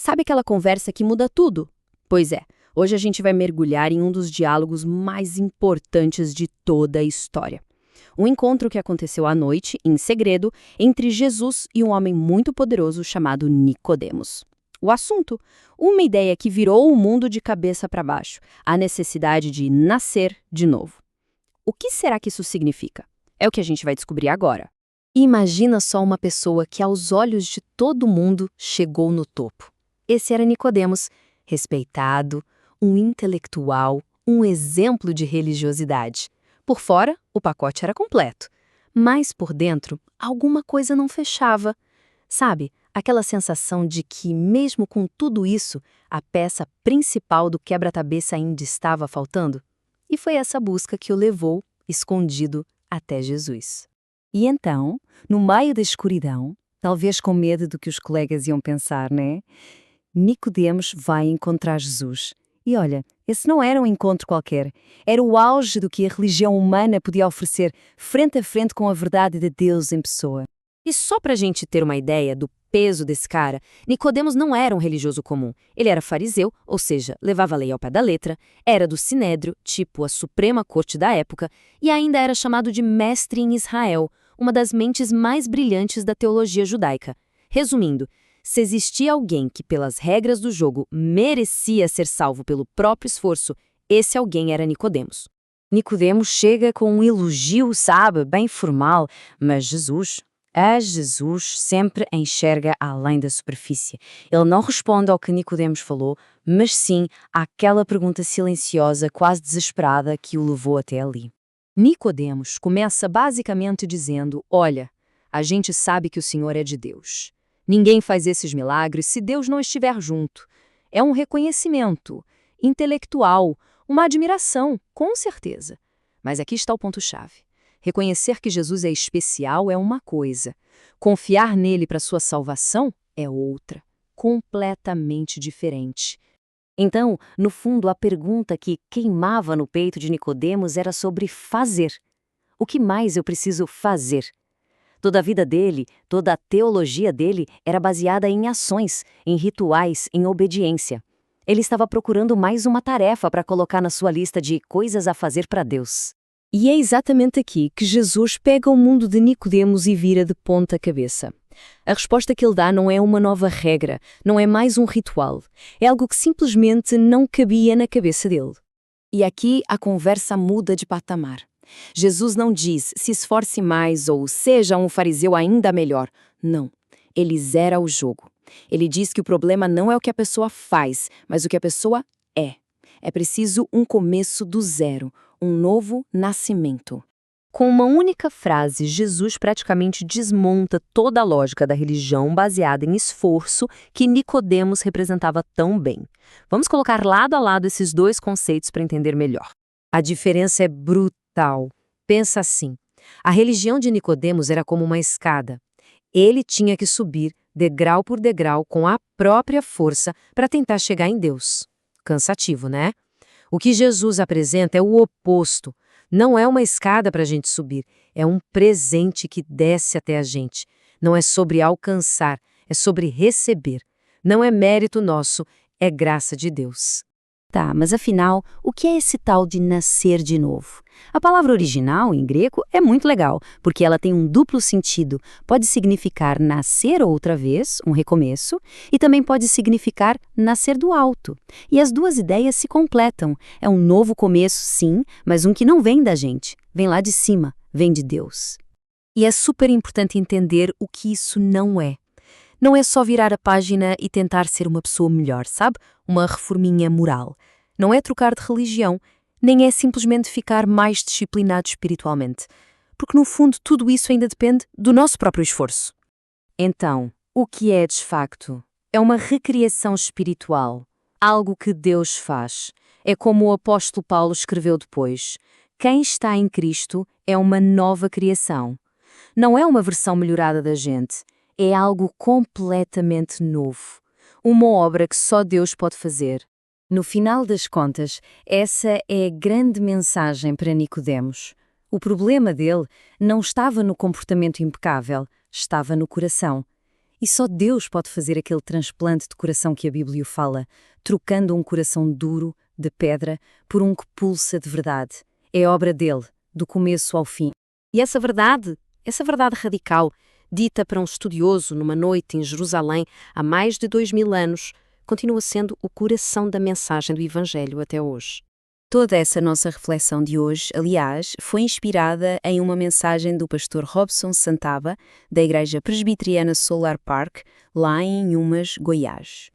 Sabe aquela conversa que muda tudo? Pois é, hoje a gente vai mergulhar em um dos diálogos mais importantes de toda a história. Um encontro que aconteceu à noite, em segredo, entre Jesus e um homem muito poderoso chamado Nicodemos. O assunto? Uma ideia que virou o mundo de cabeça para baixo, a necessidade de nascer de novo. O que será que isso significa? É o que a gente vai descobrir agora. Imagina só uma pessoa que, aos olhos de todo mundo, chegou no topo. Esse era Nicodemos, respeitado, um intelectual, um exemplo de religiosidade. Por fora, o pacote era completo, mas por dentro, alguma coisa não fechava. Sabe, aquela sensação de que, mesmo com tudo isso, a peça principal do quebra-cabeça ainda estava faltando? E foi essa busca que o levou, escondido, até Jesus. E então, no meio da escuridão, talvez com medo do que os colegas iam pensar, né? Nicodemos vai encontrar Jesus. E olha, esse não era um encontro qualquer. Era o auge do que a religião humana podia oferecer, frente a frente com a verdade de Deus em pessoa. E só para a gente ter uma ideia do peso desse cara, Nicodemos não era um religioso comum. Ele era fariseu, ou seja, levava a lei ao pé da letra, era do Sinédrio, tipo a Suprema Corte da época, e ainda era chamado de mestre em Israel, uma das mentes mais brilhantes da teologia judaica. Resumindo, se existia alguém que, pelas regras do jogo, merecia ser salvo pelo próprio esforço, esse alguém era Nicodemos. Nicodemos chega com um elogio, sabe, bem formal, mas Jesus sempre enxerga além da superfície. Ele não responde ao que Nicodemos falou, mas sim àquela pergunta silenciosa, quase desesperada, que o levou até ali. Nicodemos começa basicamente dizendo: olha, a gente sabe que o Senhor é de Deus. Ninguém faz esses milagres se Deus não estiver junto. É um reconhecimento intelectual, uma admiração, com certeza. Mas aqui está o ponto-chave. Reconhecer que Jesus é especial é uma coisa. Confiar nele para sua salvação é outra, completamente diferente. Então, no fundo, a pergunta que queimava no peito de Nicodemos era sobre fazer. O que mais eu preciso fazer? Toda a vida dele, toda a teologia dele era baseada em ações, em rituais, em obediência. Ele estava procurando mais uma tarefa para colocar na sua lista de coisas a fazer para Deus. E é exatamente aqui que Jesus pega o mundo de Nicodemos e vira de ponta cabeça. A resposta que ele dá não é uma nova regra, não é mais um ritual. É algo que simplesmente não cabia na cabeça dele. E aqui a conversa muda de patamar. Jesus não diz se esforce mais ou seja um fariseu ainda melhor. Não. Ele zera o jogo. Ele diz que o problema não é o que a pessoa faz, mas o que a pessoa é. É preciso um começo do zero, um novo nascimento. Com uma única frase, Jesus praticamente desmonta toda a lógica da religião baseada em esforço que Nicodemos representava tão bem. Vamos colocar lado a lado esses dois conceitos para entender melhor. A diferença é brutal. Pensa assim, a religião de Nicodemos era como uma escada. Ele tinha que subir, degrau por degrau, com a própria força para tentar chegar em Deus. Cansativo, né? O que Jesus apresenta é o oposto. Não é uma escada para a gente subir, é um presente que desce até a gente. Não é sobre alcançar, é sobre receber. Não é mérito nosso, é graça de Deus. Tá, mas afinal, o que é esse tal de nascer de novo? A palavra original, em grego, é muito legal, porque ela tem um duplo sentido. Pode significar nascer outra vez, um recomeço, e também pode significar nascer do alto. E as duas ideias se completam. É um novo começo, sim, mas um que não vem da gente, vem lá de cima, vem de Deus. E é super importante entender o que isso não é. Não é só virar a página e tentar ser uma pessoa melhor, sabe? Uma reforminha moral. Não é trocar de religião, nem é simplesmente ficar mais disciplinado espiritualmente. Porque, no fundo, tudo isso ainda depende do nosso próprio esforço. Então, o que é de facto? É uma recriação espiritual. Algo que Deus faz. É como o apóstolo Paulo escreveu depois. Quem está em Cristo é uma nova criação. Não é uma versão melhorada da gente. É algo completamente novo. Uma obra que só Deus pode fazer. No final das contas, essa é a grande mensagem para Nicodemos. O problema dele não estava no comportamento impecável, estava no coração. E só Deus pode fazer aquele transplante de coração que a Bíblia fala, trocando um coração duro, de pedra, por um que pulsa de verdade. É obra dele, do começo ao fim. E essa verdade radical, dita para um estudioso numa noite em Jerusalém há mais de 2000 anos, continua sendo o coração da mensagem do Evangelho até hoje. Toda essa nossa reflexão de hoje, aliás, foi inspirada em uma mensagem do pastor Robson Santaba, da Igreja Presbiteriana Solar Park, lá em Inhumas, Goiás.